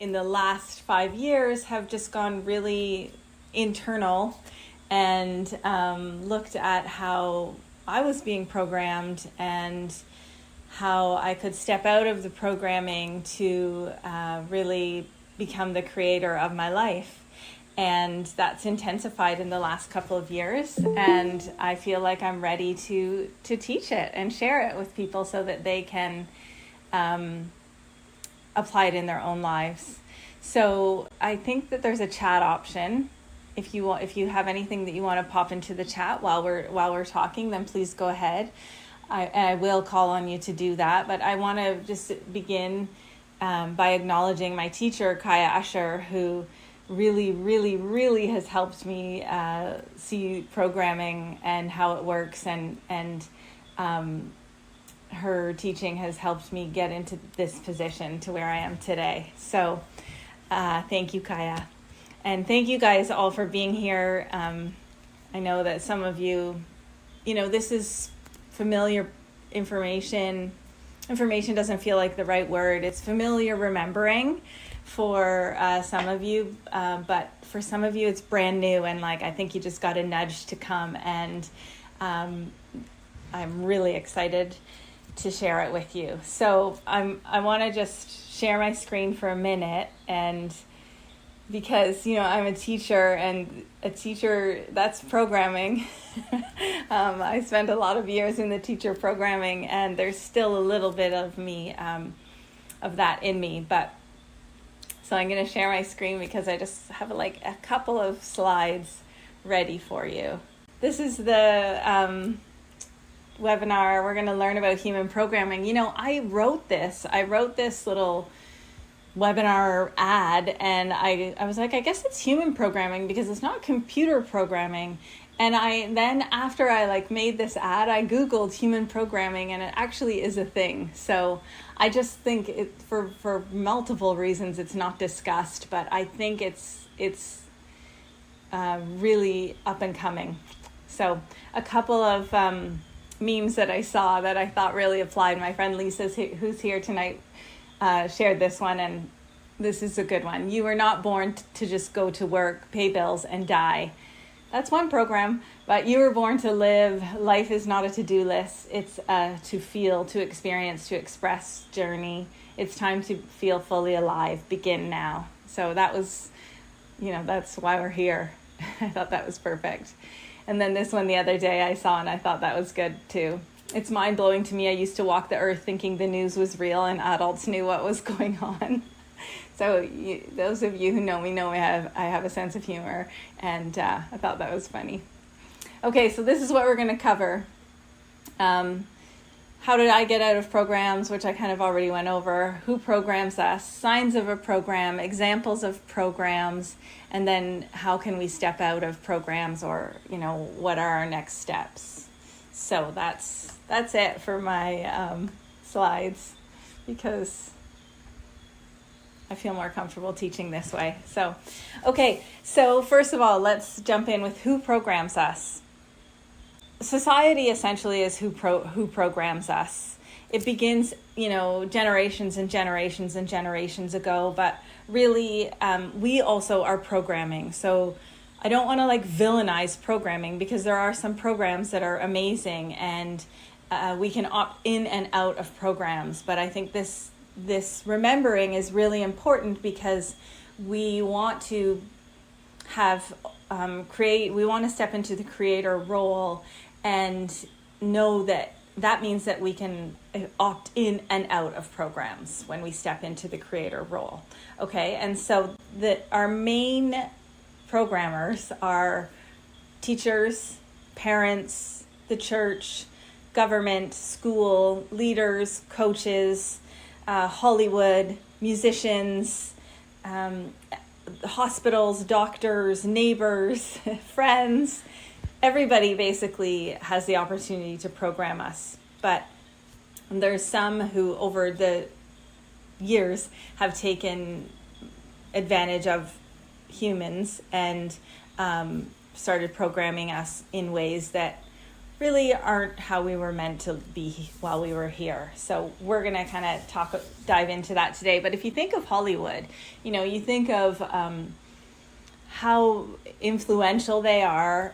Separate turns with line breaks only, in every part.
in the last 5 years have just gone really internal and looked at how I was being programmed and how I could step out of the programming to really become the creator of my life. And that's intensified in the last couple of years. And I feel like I'm ready to teach it and share it with people so that they can apply it in their own lives. So I think that there's a chat option. If you have anything that you want to pop into the chat while we're talking, then please go ahead. I will call on you to do that. But I want to just begin by acknowledging my teacher, Kaya Usher, who really, really, really has helped me see programming and how it works, and her teaching has helped me get into this position to where I am today. So thank you, Kaya. And thank you guys all for being here. I know that some of you, this is familiar information. Information doesn't feel like the right word. It's familiar remembering for some of you, but for some of you it's brand new, and I think you just got a nudge to come, and I'm really excited to share it with you. So I want to just share my screen for a minute, and because I'm a teacher, and a teacher, that's programming. I spent a lot of years in the teacher programming, and there's still a little bit of me, of that in me, but so I'm going to share my screen because I just have a couple of slides ready for you. This is the webinar. We're going to learn about human programming. I wrote this little webinar ad, and I was like, I guess it's human programming because it's not computer programming. And after I made this ad, I Googled human programming, and it actually is a thing. So I just think it, for multiple reasons, it's not discussed, but I think it's really up and coming. So a couple of memes that I saw that I thought really applied. My friend Lisa, who's here tonight, shared this one, and this is a good one. You were not born to just go to work, pay bills, and die. That's one program, but you were born to live. Life is not a to-do list. It's a to feel, to experience, to express journey. It's time to feel fully alive. Begin now. So that was, that's why we're here. I thought that was perfect. And then this one the other day I saw, and I thought that was good too. It's mind-blowing to me. I used to walk the earth thinking the news was real and adults knew what was going on. So those of you who know me know I have a sense of humor, and I thought that was funny. Okay, so this is what we're going to cover. How did I get out of programs, which I kind of already went over. Who programs us? Signs of a program, examples of programs, and then how can we step out of programs, or what are our next steps? So that's it for my slides, because I feel more comfortable teaching this way. So, okay, so first of all, let's jump in with who programs us. Society essentially is who programs us. It begins, generations and generations and generations ago, but really we also are programming. So I don't want to villainize programming, because there are some programs that are amazing, and we can opt in and out of programs. But I think this remembering is really important, because we want to we want to step into the creator role and know that means that we can opt in and out of programs when we step into the creator role. Okay, and so our main programmers are teachers, parents, the church, government, school, leaders, coaches, Hollywood, musicians, hospitals, doctors, neighbors, friends. Everybody basically has the opportunity to program us. But there's some who over the years have taken advantage of humans and started programming us in ways that really aren't how we were meant to be while we were here. So we're going to kind of dive into that today. But if you think of Hollywood, you think of how influential they are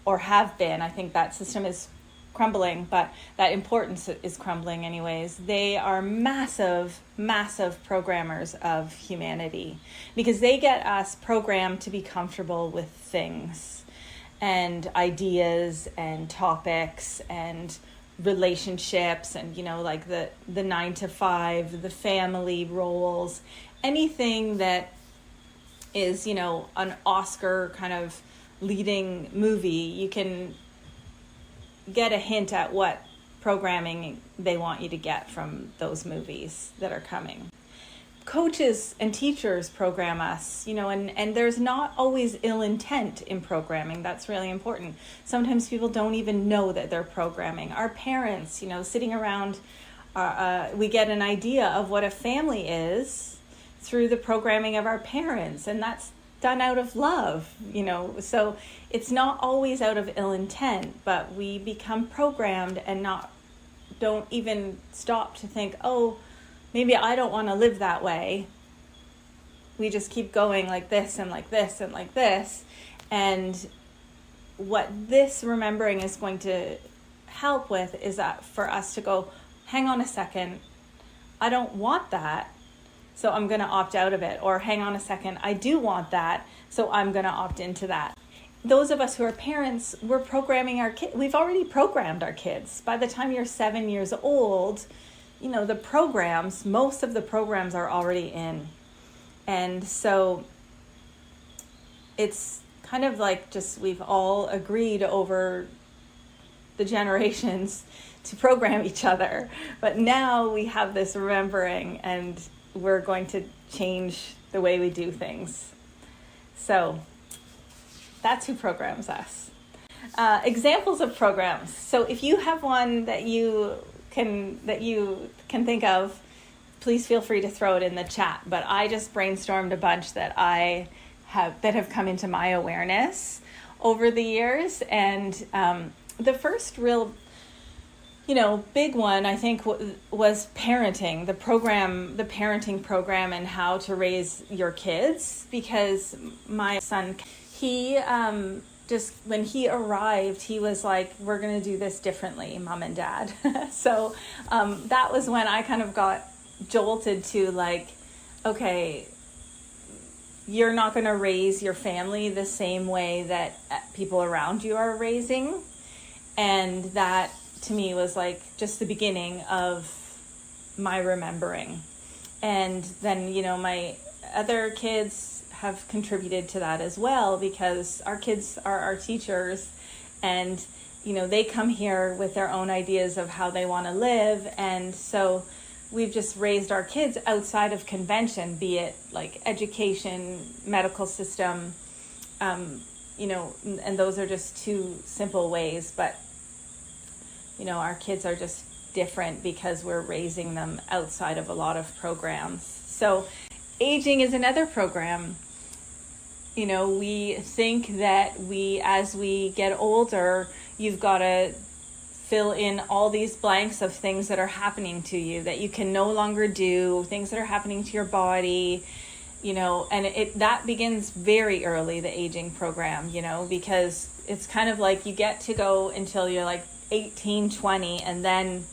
or have been. I think that system is crumbling, but that importance is crumbling anyways. They are massive programmers of humanity, because they get us programmed to be comfortable with things and ideas and topics and relationships and like the 9 to 5, the family roles, anything that is an Oscar kind of leading movie. You can get a hint at what programming they want you to get from those movies that are coming. Coaches and teachers program us, and there's not always ill intent in programming. That's really important. Sometimes people don't even know that they're programming. Our parents, sitting around, we get an idea of what a family is through the programming of our parents, and that's done out of love, so it's not always out of ill intent, but we become programmed and don't even stop to think, oh, maybe I don't want to live that way. We just keep going like this and like this and like this. And what this remembering is going to help with is that for us to go, hang on a second, I don't want that, so I'm going to opt out of it. Or hang on a second, I do want that, so I'm going to opt into that. Those of us who are parents, we're programming our kids. We've already programmed our kids. By the time you're 7 years old, most of the programs are already in. And so it's kind of like we've all agreed over the generations to program each other. But now we have this remembering, and we're going to change the way we do things. So that's who programs us. Examples of programs. So if you have one that you can think of, please feel free to throw it in the chat. But I just brainstormed a bunch that have come into my awareness over the years. And the first real big one, I think, was parenting, the parenting program and how to raise your kids. Because my son, he just when he arrived, he was like, we're going to do this differently, Mom and Dad. So that was when I kind of got jolted to like, okay, you're not going to raise your family the same way that people around you are raising. And that to me was like just the beginning of my remembering. And then, my other kids have contributed to that as well, because our kids are our teachers, and, they come here with their own ideas of how they want to live. And so we've just raised our kids outside of convention, be it like education, medical system, and those are just two simple ways. But our kids are just different because we're raising them outside of a lot of programs. So aging is another program. We think that as we get older, you've got to fill in all these blanks of things that are happening to you that you can no longer do, things that are happening to your body, and that begins very early, the aging program, because it's kind of like you get to go until you're like 18, 20, and then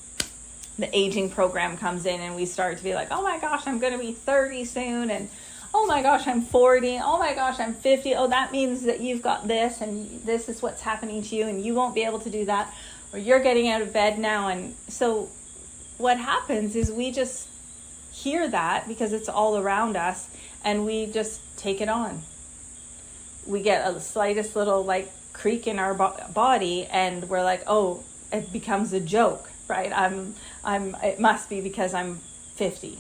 the aging program comes in and we start to be like, oh my gosh, I'm going to be 30 soon, and oh my gosh, I'm 40, oh my gosh, I'm 50, oh, that means that you've got this, and this is what's happening to you, and you won't be able to do that, or you're getting out of bed now. And so what happens is we just hear that because it's all around us, and we just take it on. We get a slightest little like creak in our body, and we're like, oh, it becomes a joke, right? It must be because I'm 50,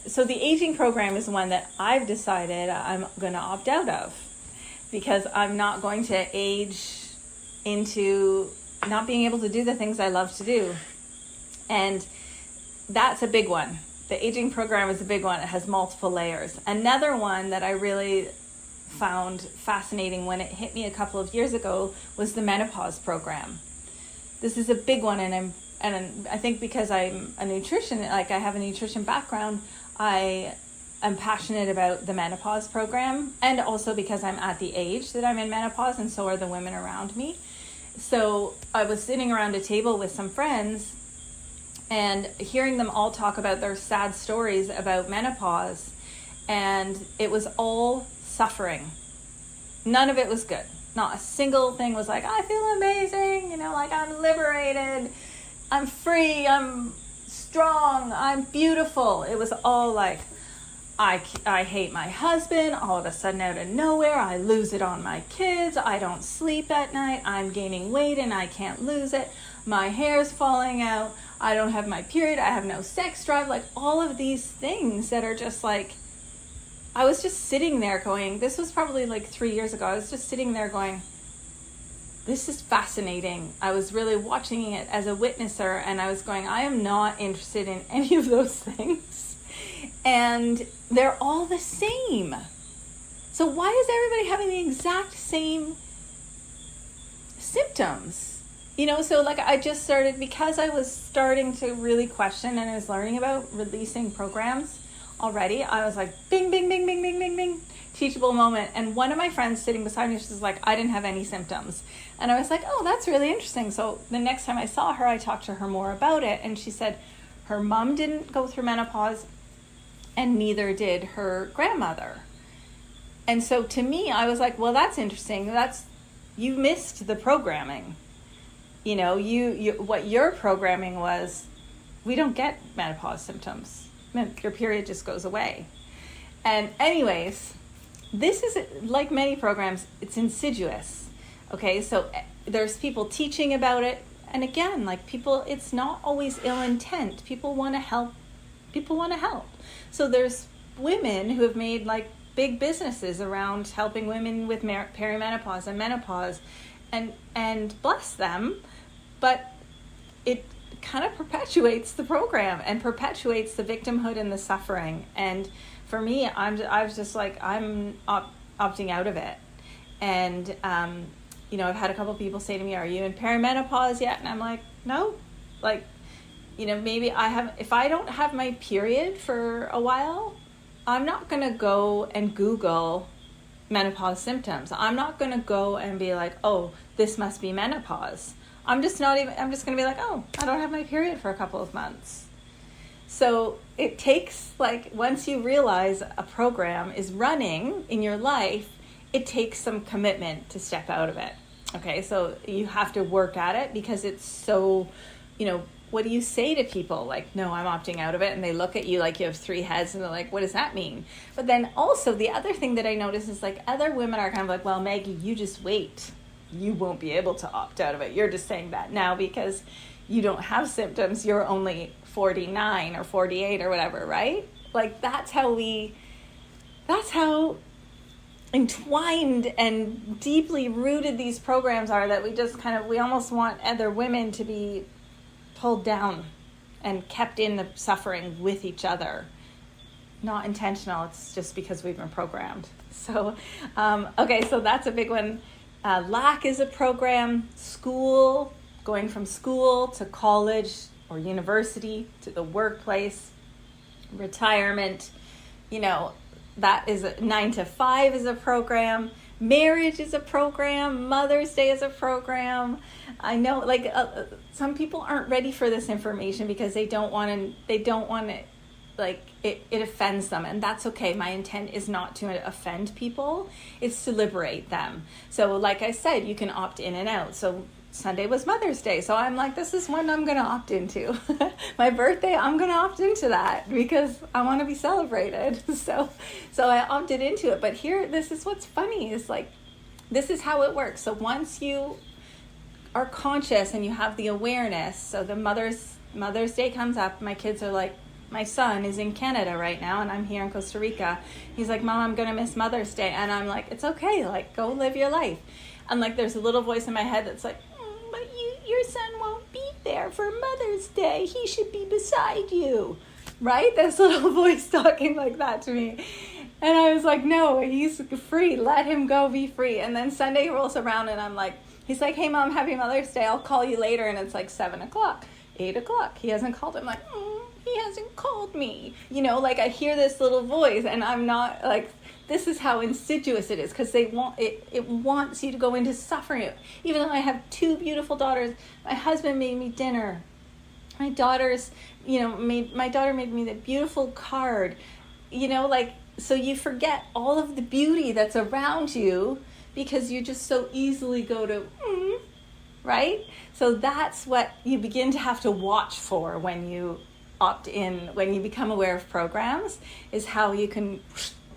So the aging program is one that I've decided I'm going to opt out of, because I'm not going to age into not being able to do the things I love to do. And that's a big one. The aging program is a big one. It has multiple layers. Another one that I really found fascinating when it hit me a couple of years ago was the menopause program. This is a big one, and I think because I'm a nutrition, like I have a nutrition background, I am passionate about the menopause program, and also because I'm at the age that I'm in menopause, and so are the women around me. So I was sitting around a table with some friends and hearing them all talk about their sad stories about menopause, and it was all suffering. None of it was good. Not a single thing was like, I feel amazing, like I'm liberated, I'm free, I'm strong, I'm beautiful. It was all like, I hate my husband, all of a sudden out of nowhere, I lose it on my kids, I don't sleep at night, I'm gaining weight and I can't lose it, my hair's falling out, I don't have my period, I have no sex drive, like all of these things that are just like, I was just sitting there going, this was probably like 3 years ago, I was just sitting there going, this is fascinating. I was really watching it as a witnesser, and I was going, I am not interested in any of those things. And they're all the same. So why is everybody having the exact same symptoms? So like I just started, because I was starting to really question and I was learning about releasing programs already, I was like, bing, bing, bing, bing, bing, bing, bing, teachable moment. And one of my friends sitting beside me, she was like, I didn't have any symptoms. And I was like, oh, that's really interesting. So the next time I saw her, I talked to her more about it. And she said her mom didn't go through menopause, and neither did her grandmother. And so to me, I was like, well, that's interesting. You missed the programming. You what your programming was, we don't get menopause symptoms. Your period just goes away. And anyways, this is like many programs, it's insidious. Okay, so there's people teaching about it. And again, like people, it's not always ill intent. People want to help. So there's women who have made like big businesses around helping women with perimenopause and menopause, and bless them, but it kind of perpetuates the program and perpetuates the victimhood and the suffering. And for me, I was just like, I'm opting out of it. And I've had a couple people say to me, are you in perimenopause yet? And I'm like, no. Like, maybe if I don't have my period for a while, I'm not going to go and Google menopause symptoms. I'm not going to go and be like, oh, this must be menopause. I'm just going to be like, oh, I don't have my period for a couple of months. So it takes, like, once you realize a program is running in your life, it takes some commitment to step out of it. Okay, so you have to work at it, because it's so, what do you say to people? Like, no, I'm opting out of it. And they look at you like you have three heads, and they're like, what does that mean? But then also the other thing that I notice is like other women are kind of like, well, Maggie, you just wait. You won't be able to opt out of it. You're just saying that now because you don't have symptoms. You're only 49 or 48 or whatever, right? Like that's how entwined and deeply rooted these programs are, that we almost want other women to be pulled down and kept in the suffering with each other. Not intentional, it's just because we've been programmed. So, so that's a big one. Lack is a program. School, going from school to college or university to the workplace. Retirement, that is 9 to 5 is a program. Marriage is a program. Mother's Day is a program. I know, some people aren't ready for this information because they don't want it, like, it offends them, and that's okay. My intent is not to offend people. It's to liberate them. So, like I said, you can opt in and out. So Sunday was Mother's Day, so I'm like, this is one I'm going to opt into. My birthday, I'm going to opt into that because I want to be celebrated. So I opted into it. But here, this is what's funny, is like, this is how it works. So once you are conscious and you have the awareness, so the Mother's Day comes up, my kids are like, my son is in Canada right now and I'm here in Costa Rica. He's like, Mom, I'm going to miss Mother's Day. And I'm like, it's okay. Like, go live your life. And like, there's a little voice in my head that's like, but your son won't be there for Mother's Day. He should be beside you. Right? This little voice talking like that to me. And I was like, no, he's free. Let him go be free. And then Sunday rolls around and I'm like, he's like, hey, Mom, happy Mother's Day. I'll call you later. And it's like 7 o'clock, 8 o'clock. He hasn't called. I'm like, he hasn't called me. You know, like I hear this little voice and I'm not like, this is how insidious it is, because they want it wants you to go into suffering. Even though I have 2 beautiful daughters, my husband made me dinner. My daughter's, my daughter made me the beautiful card, like, so you forget all of the beauty that's around you because you just so easily go to, right? So that's what you begin to have to watch for when you opt in, when you become aware of programs, is how you can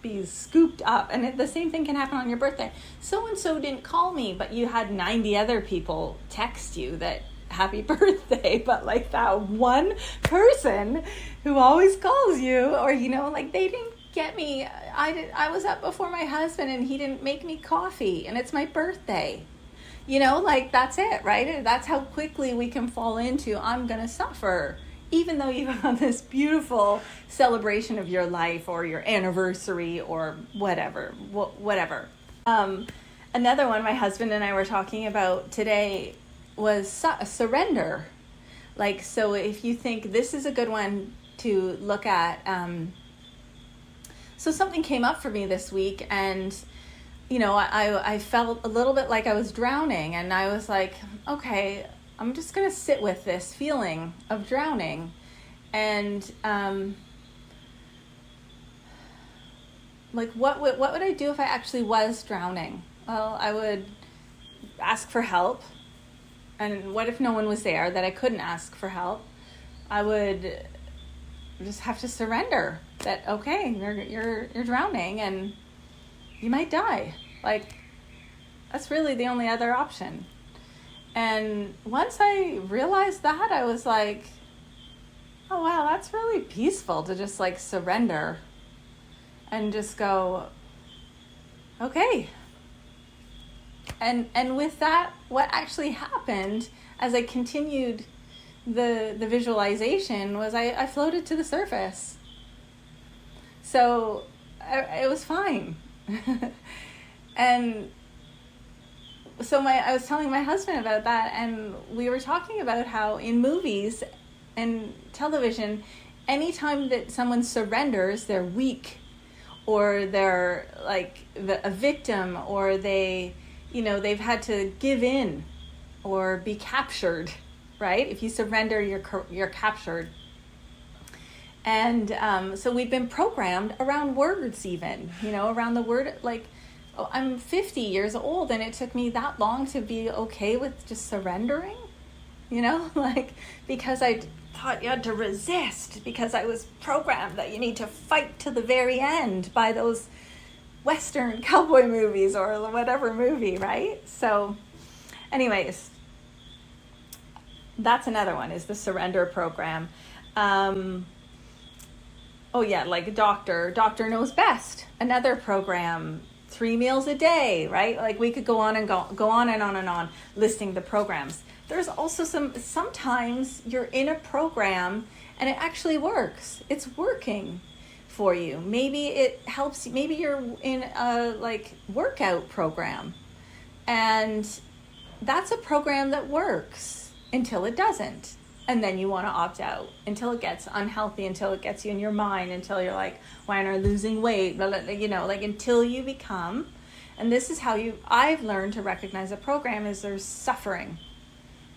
be scooped up. And the same thing can happen on your birthday. So-and-so didn't call me, but you had 90 other people text you that happy birthday, but like that one person who always calls you, or like they didn't get me. I was up before my husband and he didn't make me coffee and it's my birthday. Like that's it, right? That's how quickly we can fall into I'm gonna suffer, even though you have this beautiful celebration of your life or your anniversary or whatever. Another one my husband and I were talking about today was surrender. Like, so if you think this is a good one to look at, so something came up for me this week and, I felt a little bit like I was drowning, and I was like, okay, I'm just going to sit with this feeling of drowning. And, like, what would I do if I actually was drowning? Well, I would ask for help. And what if no one was there that I couldn't ask for help? I would just have to surrender that, okay, you're drowning and you might die. Like, that's really the only other option. And once I realized that, I was like, oh wow, that's really peaceful to just like surrender and just go, okay. And with that, what actually happened as I continued the visualization was I floated to the surface. So it was fine. And so I was telling my husband about that, and we were talking about how in movies and television, anytime that someone surrenders, they're weak, or they're like a victim, or they've had to give in or be captured, right? If you surrender, you're captured. And so we've been programmed around words, even, around the word, like, I'm 50 years old and it took me that long to be okay with just surrendering, like, because I thought you had to resist, because I was programmed that you need to fight to the very end by those Western cowboy movies or whatever movie, right? So anyways, that's another one, is the surrender program. Like doctor knows best, another program. 3 meals a day, right? Like, we could go on and on listing the programs. There's also sometimes you're in a program and it actually works. It's working for you. Maybe it helps. Maybe you're in a workout program, and that's a program that works until it doesn't. And then you want to opt out until it gets unhealthy, until it gets you in your mind, until you're like, why aren't I losing weight? Until you become, and this is how I've learned to recognize a program, is there's suffering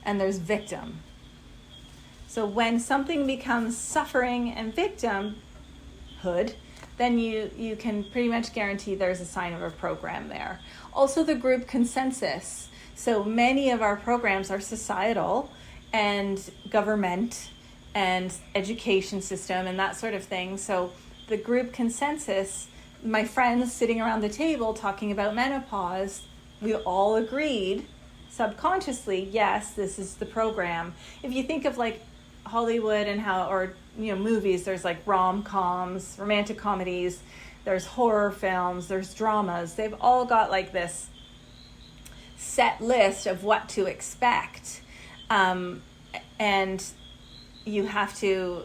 and there's victim. So when something becomes suffering and victimhood, then you can pretty much guarantee there's a sign of a program there. Also, the group consensus. So many of our programs are societal and government and education system and that sort of thing. So the group consensus, my friends sitting around the table talking about menopause, we all agreed subconsciously, yes, this is the program. If you think of like Hollywood and movies, there's like rom-coms, romantic comedies, there's horror films, there's dramas. They've all got like this set list of what to expect. And you have to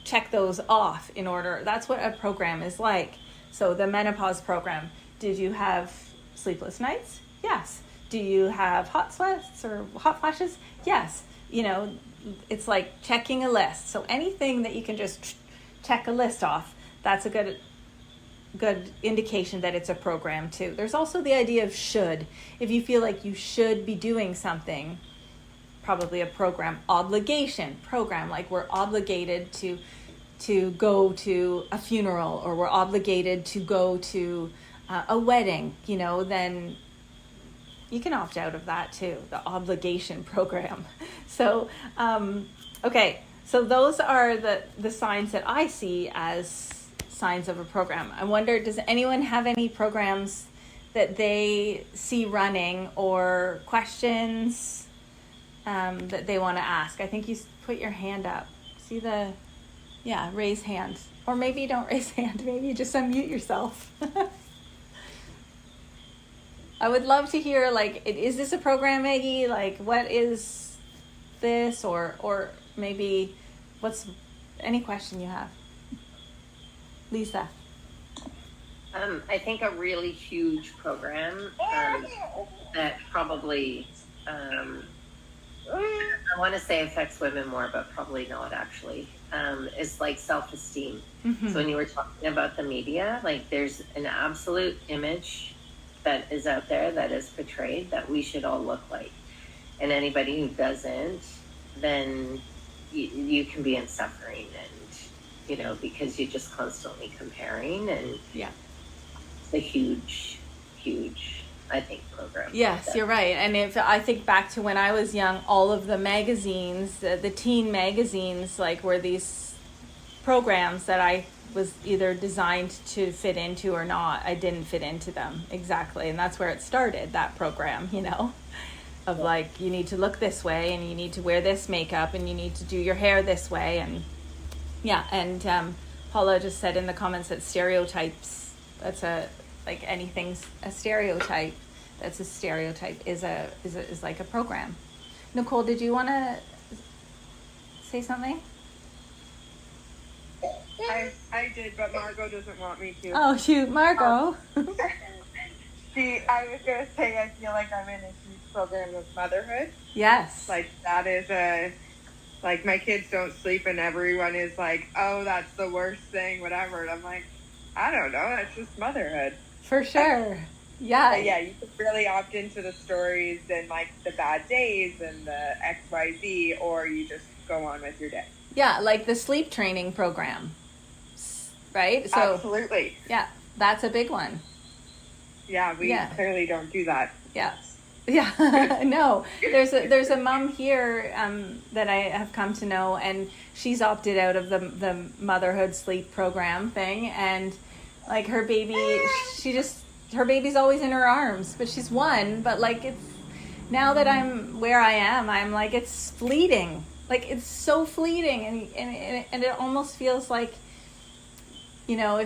check those off in order. That's what a program is like. So the menopause program, did you have sleepless nights? Yes. Do you have hot sweats or hot flashes? Yes. You know, it's like checking a list. So anything that you can just check a list off, that's a good indication that it's a program too. There's also the idea of should. If you feel like you should be doing something, probably a program. Obligation program, like we're obligated to go to a funeral, or we're obligated to go to a wedding, you know, then you can opt out of that too, the obligation program. So, okay, so those are the signs that I see as signs of a program. I wonder, does anyone have any programs that they see running or questions that they want to ask? I think you put your hand up. See raise hand. Or maybe you don't raise hand. Maybe you just unmute yourself. I would love to hear, like, is this a program, Maggie? Like, what is this? Or maybe what's any question you have? Lisa.
I think a really huge program that probably, I want to say affects women more, but probably not actually, is like self-esteem. Mm-hmm. So when you were talking about the media, like there's an absolute image that is out there that is portrayed that we should all look like. And anybody who doesn't, then you can be in suffering, and, you know, because you're just constantly comparing, and it's a huge, I think, program.
Yes, you're right. And if I think back to when I was young, all of the magazines, the teen magazines, like, were these programs that I was either designed to fit into or not. I didn't fit into them exactly. And that's where it started, that program, you know, of like, you need to look this way, and you need to wear this makeup, and you need to do your hair this way. And Paula just said in the comments that stereotypes, that's anything's a stereotype. That's a stereotype is like a program. Nicole, did you want to say something?
I did, but Margot doesn't want me to.
Oh, shoot, Margot.
I was going to say, I feel like I'm in a huge program of motherhood.
Yes.
Like, that is like, my kids don't sleep, and everyone is like, oh, that's the worst thing, whatever. And I'm like, I don't know, that's just motherhood.
For sure. Yeah.
But yeah, you can really opt into the stories and, like, the bad days and the XYZ, or you just go on with your day.
Yeah, like the sleep training program, right? So,
absolutely.
Yeah, that's a big one.
Yeah, we clearly don't do that.
Yeah. Yeah, no. There's a mom here that I have come to know, and she's opted out of the motherhood sleep program thing, and like her baby, her baby's always in her arms, but she's one. But like, it's now that I'm where I am, I'm like, it's fleeting. Like, it's so fleeting, and it almost feels like, you know,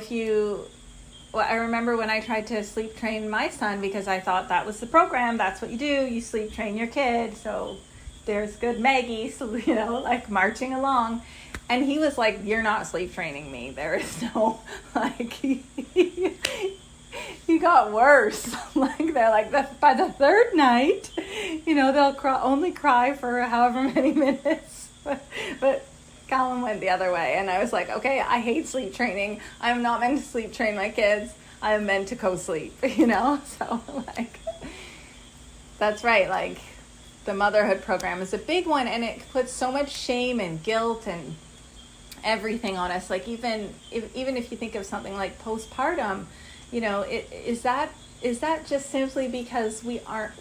I remember when I tried to sleep train my son, because I thought that was the program. That's what you do. You sleep train your kid. So there's good Maggie, so, you know, like marching along. And he was like, you're not sleep training me. There is no, like, he got worse. Like, they're like, by the third night, you know, they'll only cry for however many minutes. But Colin went the other way, and I was like, okay, I hate sleep training. I'm not meant to sleep train my kids. I am meant to co-sleep, you know? So, like, that's right. Like, the motherhood program is a big one, and it puts so much shame and guilt and everything on us. Like, even if you think of something like postpartum, you know, is that just simply because we aren't,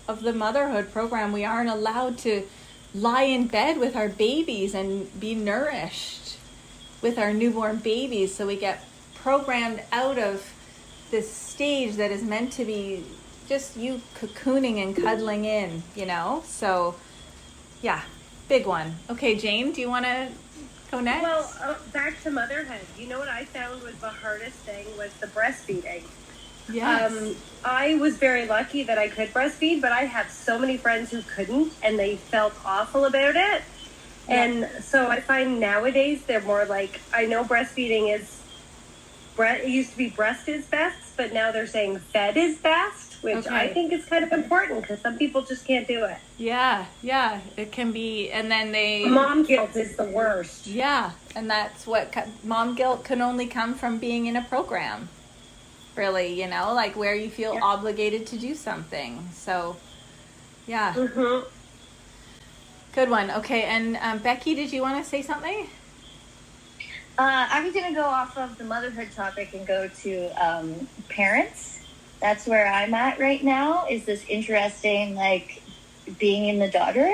of the motherhood program, we aren't allowed to lie in bed with our babies and be nourished with our newborn babies, so we get programmed out of this stage that is meant to be just you cocooning and cuddling in, you know? So, yeah, big one. Okay, Jane, do you want to go next?
Well, back to motherhood. You know what I found was the hardest thing was the breastfeeding.
Yes.
I was very lucky that I could breastfeed, but I have so many friends who couldn't, and they felt awful about it. Yeah. And so I find nowadays they're more like, I know breastfeeding is it used to be breast is best, but now they're saying fed is best, which I think is kind of important because some people just can't do it.
Yeah, it can be, and then
mom guilt is the worst.
Yeah, and that's what mom guilt can only come from being in a program, really, you know, like where you feel obligated to do something. So, yeah.
Mm-hmm.
Good one. Okay, and Becky, did you want to say something?
I was going to go off of the motherhood topic and go to parents. That's where I'm at right now, is this interesting, like, being in the daughter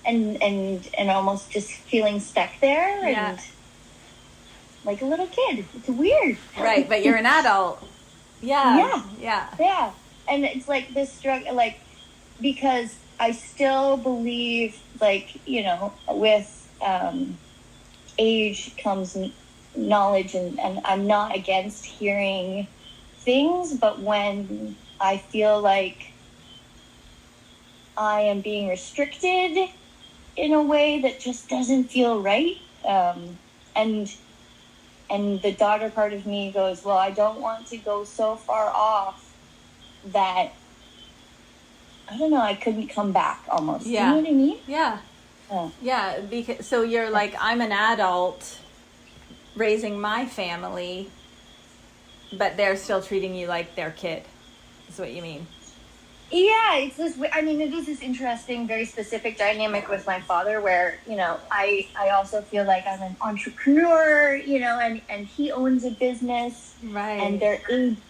and almost just feeling stuck there and like a little kid. It's weird.
Right, but you're an adult. Yeah.
And it's like this struggle, like, because I still believe, like, you know, with age comes knowledge, and I'm not against hearing things, but when I feel like I am being restricted in a way that just doesn't feel right, and the daughter part of me goes, well, I don't want to go so far off that, I don't know, I couldn't come back almost.
Yeah.
You know what I mean?
Yeah.
Oh.
Yeah, because so you're like, I'm an adult raising my family, but they're still treating you like their kid, is what you mean.
Yeah, it's this, I mean, it is this interesting, very specific dynamic with my father where, you know, I also feel like I'm an entrepreneur, you know, and he owns a business.
Right.
And they're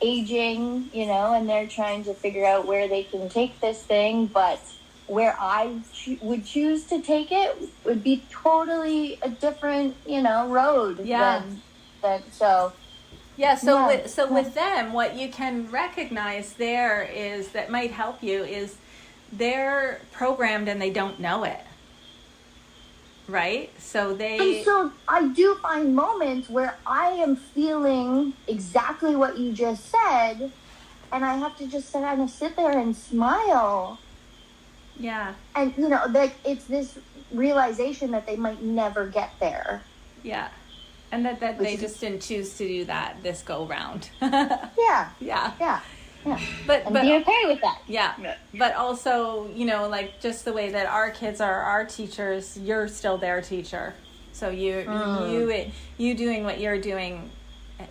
aging, you know, and they're trying to figure out where they can take this thing, but where I would choose to take it would be totally a different, you know, road.
Yeah. With them, what you can recognize there is that might help you is they're programmed and they don't know it. Right?
And so I do find moments where I am feeling exactly what you just said, and I have to just kind of sit there and smile.
Yeah.
And, you know, like, it's this realization that they might never get there.
Yeah. And that they just didn't choose to do that this go round.
Yeah.
But
be okay with that.
Yeah. But also, you know, like just the way that our kids are our teachers, you're still their teacher. So you doing what you're doing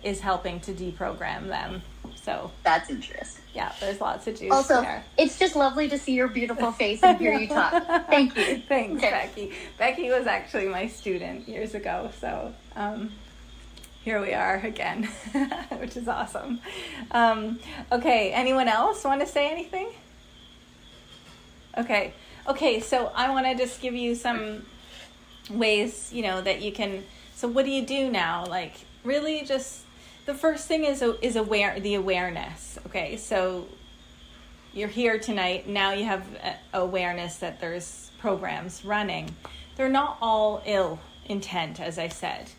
is helping to deprogram them. So
that's interesting.
Yeah, there's lots of juice
also,
there.
It's just lovely to see your beautiful face and hear you talk. Thank you.
Thanks, okay. Becky. Becky was actually my student years ago, so here we are again, which is awesome. Okay, anyone else want to say anything? Okay, so I want to just give you some ways, you know, that you can, so what do you do now? Like, really just, the first thing is the awareness. Okay, so you're here tonight. Now you have awareness that there's programs running. They're not all ill intent, as I said.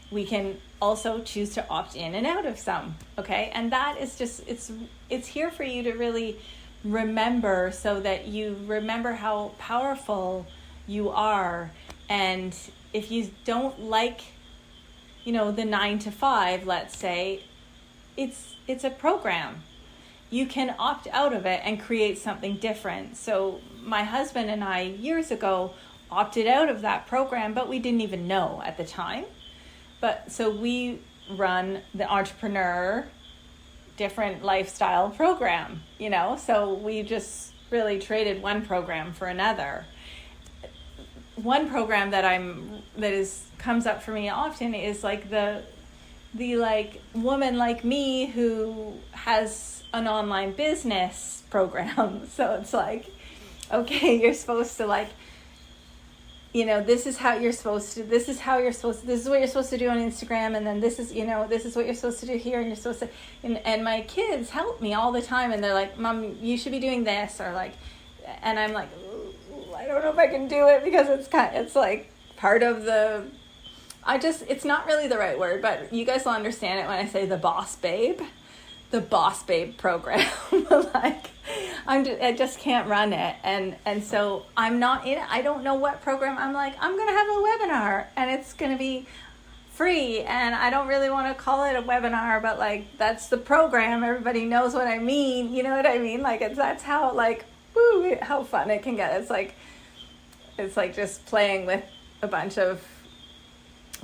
We can also choose to opt in and out of some. Okay, and that is just it's here for you to really remember, so that you remember how powerful you are. And if you don't like, you know, the 9 to 5, let's say, it's a program. You can opt out of it and create something different. So my husband and I years ago opted out of that program, but we didn't even know at the time. But so we run the entrepreneur different lifestyle program, you know, so we just really traded one program for another. One program comes up for me often is like the like woman like me who has an online business program. So it's like, okay, you're supposed to, like, you know, this is what you're supposed to do on Instagram, and then this is what you're supposed to do here, and you're supposed to, and my kids help me all the time, and they're like, Mom, you should be doing this, or like, and I'm like, I don't know if I can do it, because it's like part of it's not really the right word, but you guys will understand it when I say the boss babe program. Like, I just can't run it, and so I'm not in it. I don't know what program. I'm like, I'm gonna have a webinar, and it's gonna be free, and I don't really want to call it a webinar, but like that's the program. Everybody knows what I mean. You know what I mean? Like that's how like woo, how fun it can get. It's like just playing with a bunch of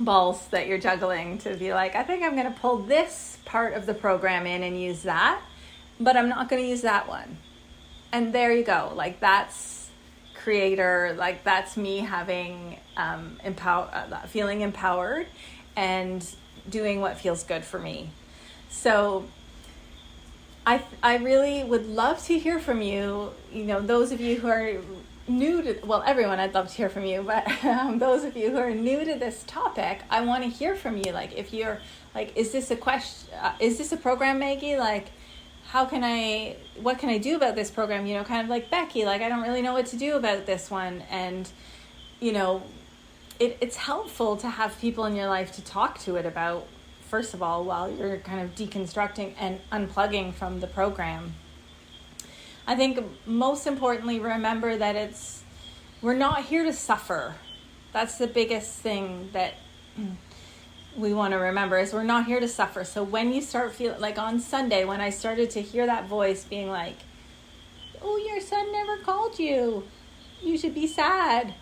balls that you're juggling to be like, I think I'm going to pull this part of the program in and use that, but I'm not going to use that one. And there you go. Like that's creator, like that's me having feeling empowered and doing what feels good for me. So I really would love to hear from you. You know, those of you who are new to, well, everyone, I'd love to hear from you, but those of you who are new to this topic, I want to hear from you. Like, if you're like, is this a question? Is this a program, Maggie? Like, what can I do about this program? You know, kind of like Becky, like, I don't really know what to do about this one. And, you know, it's helpful to have people in your life to talk to it about, first of all, while you're kind of deconstructing and unplugging from the program. I think most importantly, remember that we're not here to suffer. That's the biggest thing that we want to remember, is we're not here to suffer. So when you start feeling, like on Sunday, when I started to hear that voice being like, oh, your son never called you, you should be sad.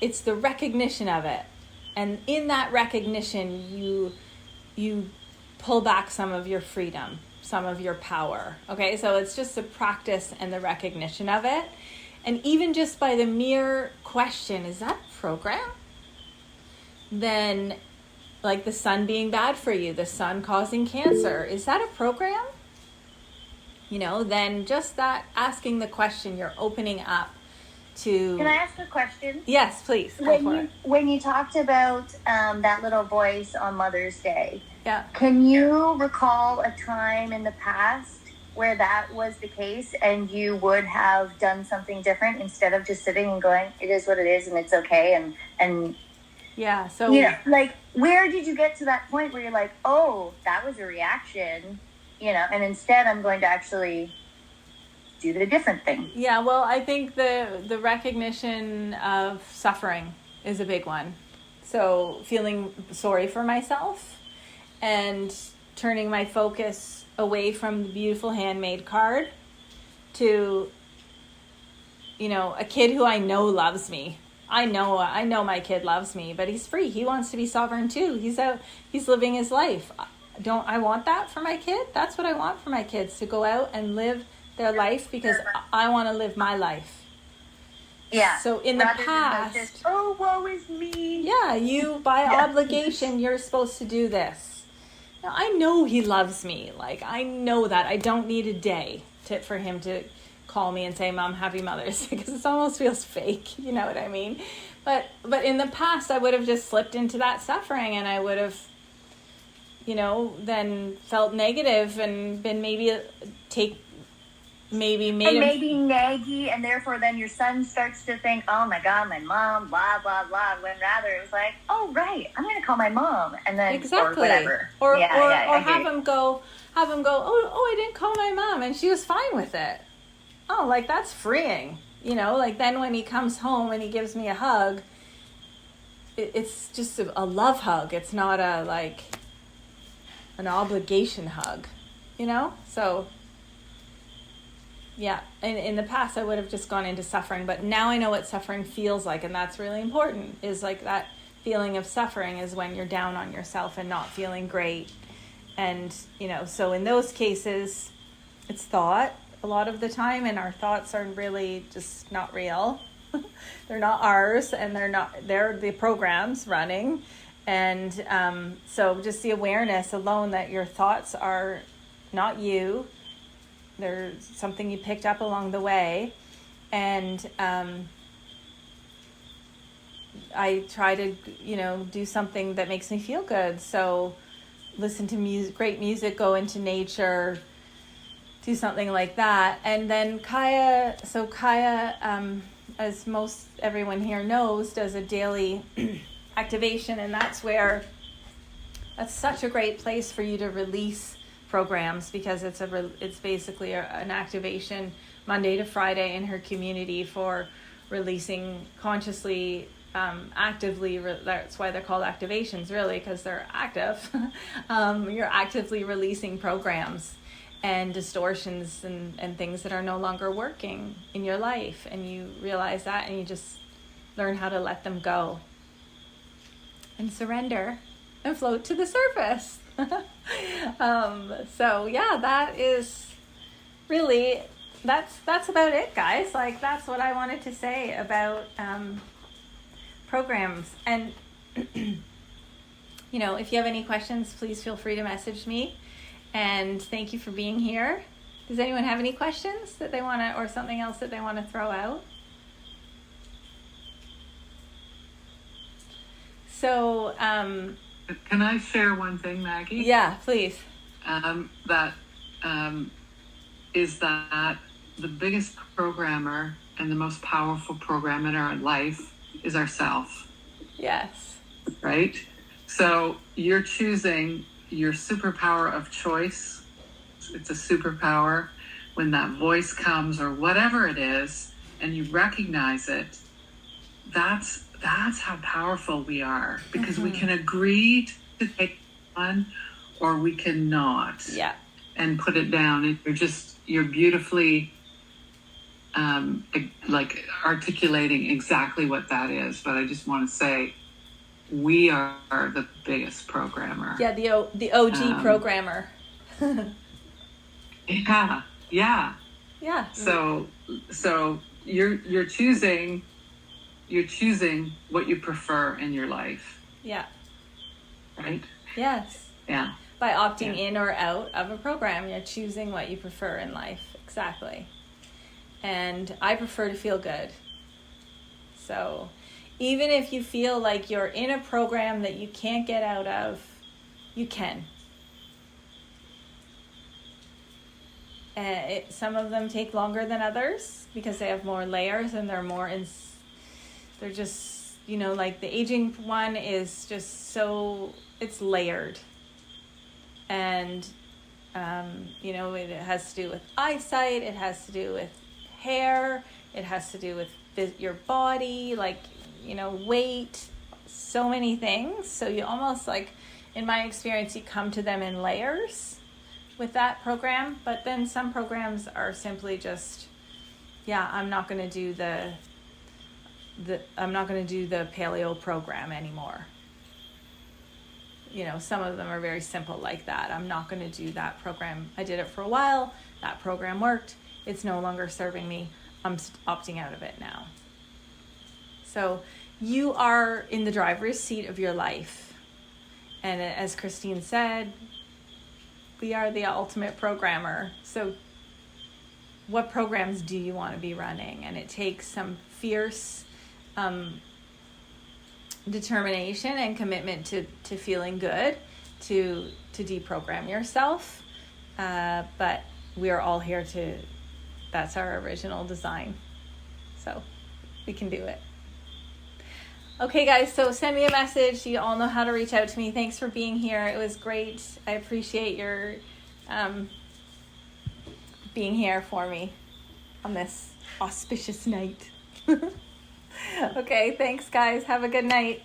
It's the recognition of it. And in that recognition, you pull back some of your freedom, some of your power. Okay, so it's just the practice and the recognition of it. And even just by the mere question, is that a program? Then, like the sun being bad for you, the sun causing cancer, is that a program? You know, then just that asking the question, you're opening up to...
Can I ask a question?
Yes, please.
When you talked about that little voice on Mother's Day,
yeah,
can you recall a time in the past where that was the case and you would have done something different instead of just sitting and going, it is what it is and it's okay, and
yeah, so
you know, like, where did you get to that point where you're like, oh, that was a reaction, you know, and instead I'm going to actually do the different thing?
Yeah, well, I think the recognition of suffering is a big one. So feeling sorry for myself and turning my focus away from the beautiful handmade card to, you know, a kid who I know loves me. I know my kid loves me, but he's free. He wants to be sovereign too. He's living his life. Don't I want that for my kid? That's what I want for my kids, to go out and live their life because I want to live my life.
Yeah.
So in the past,
just, oh, woe is me.
Yeah, you by obligation, you're supposed to do this. Now I know he loves me. Like, I know that. I don't need a day for him to call me and say, Mom, happy Mother's Day, because it almost feels fake. You know what I mean? But in the past, I would have just slipped into that suffering, and I would have, you know, then felt negative and been maybe
naggy, and therefore then your son starts to think, oh my God, my mom, blah, blah, blah, when rather it was like, oh, right, I'm going to call my mom, and then,
exactly.
or whatever.
Or have him go, oh, I didn't call my mom, and she was fine with it. Oh, like, that's freeing. You know, like, then when he comes home and he gives me a hug, it's just a love hug. It's not an obligation hug, you know? So, yeah, in the past I would have just gone into suffering, but now I know what suffering feels like, and that's really important, is like that feeling of suffering is when you're down on yourself and not feeling great. And, you know, so in those cases, it's thought a lot of the time, and our thoughts are really just not real. They're not ours, and they're the programs running. And so just the awareness alone that your thoughts are not you. They're something you picked up along the way. And I try to, you know, do something that makes me feel good. So listen to music, great music, go into nature, do something like that. And then Kaya, as most everyone here knows, does a daily activation, and that's such a great place for you to release programs, because it's basically an activation Monday to Friday in her community for releasing consciously actively, that's why they're called activations, really, because they're active. You're actively releasing programs and distortions and things that are no longer working in your life. And you realize that, and you just learn how to let them go and surrender and float to the surface. So yeah, that is really, that's about it, guys. Like, that's what I wanted to say about programs. And you know, if you have any questions, please feel free to message me. And thank you for being here. Does anyone have any questions that they want to, or something else that they want to throw out? So
can I share one thing, Maggie?
Yeah, please.
Is that the biggest programmer and the most powerful program in our life is ourself.
Yes.
Right? So you're choosing your superpower of choice. It's a superpower. When that voice comes, or whatever it is, and you recognize it, that's how powerful we are, because we can agree to take on, or we cannot.
Yeah.
And put it down. And you're beautifully like articulating exactly what that is. But I just want to say, we are the biggest programmer.
Yeah, the OG programmer.
Yeah.
Yeah.
So you're choosing what you prefer in your life.
Yeah.
Right?
Yes.
Yeah.
By opting in or out of a program, you're choosing what you prefer in life. Exactly. And I prefer to feel good. So even if you feel like you're in a program that you can't get out of, you can. Some of them take longer than others because they have more layers, and they're just, you know, like the aging one is just so, it's layered. And, you know, it has to do with eyesight, it has to do with hair, it has to do with your body, like, you know, weight, so many things. So you almost, like, in my experience, you come to them in layers with that program. But then some programs are simply just, I'm not going to do the paleo program anymore. You know, some of them are very simple like that. I'm not going to do that program. I did it for a while. That program worked. It's no longer serving me. I'm opting out of it now. So you are in the driver's seat of your life. And as Christine said, we are the ultimate programmer. So what programs do you want to be running? And it takes some fierce determination and commitment to feeling good, to deprogram yourself. But we are all here that's our original design. So we can do it. Okay, guys, so send me a message. You all know how to reach out to me. Thanks for being here. It was great. I appreciate your being here for me on this auspicious night. Okay, thanks, guys. Have a good night.